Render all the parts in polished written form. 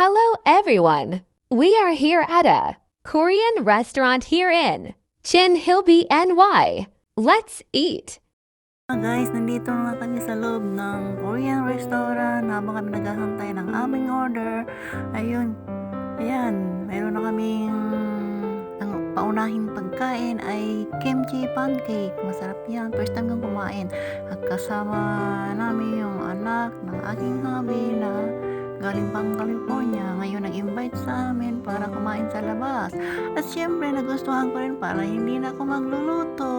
Hello, everyone. We are here at a Korean restaurant here in Chin Hilby, NY. Let's eat. Guys, nandito na kami sa loob ng Korean restaurant habang kami naghahantay ng aming order. Ayun, ayan, mayroon na kaming ang paunahing pagkain ay kimchi pancake. Masarap yan. First time kong kumain. At kasama namin yung anak ng aking hubby na galing pang California. Ngayon nag-invite sa amin para kumain sa labas. At syempre, nagustuhan ko rin para hindi na ako magluluto.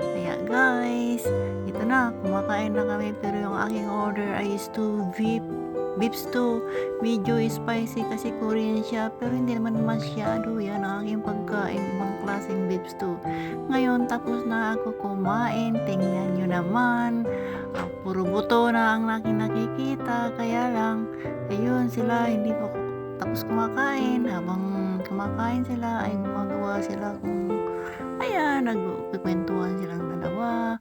Kaya guys, ito na, kumakain na kami pero yung aking order ay stew beef stew. Medyo spicy kasi Korean siya pero hindi naman masyado yan ang aking pagkain, ibang klaseng beef stew. Ngayon tapos na ako kumain, tingnan nyo naman, puro buto na ang aking nakikita. Kaya lang, ayun sila hindi pa tapos kumakain. Habang kumakain sila ay gumagawa sila kung ayan, nagkukwentuhan silang dalawa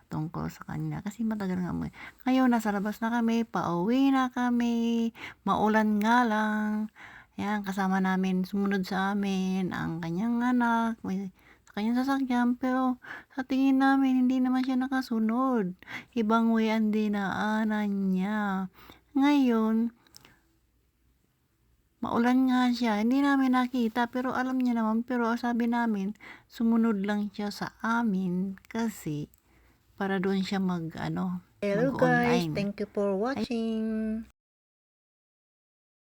tungkol sa kanya kasi matagal nga mo. Ngayon, nasa labas na kami, pauwi na kami, maulan nga lang. Ayan, kasama namin, sumunod sa amin ang kanyang anak, sa kanyang sasakyan, pero sa tingin namin, hindi naman siya nakasunod. Ibang way ang dinaanan niya. Ngayon, maulan nga siya, hindi namin nakita pero alam niya naman, pero sabi namin sumunod lang siya sa amin kasi para doon siya Hello guys, thank you for watching.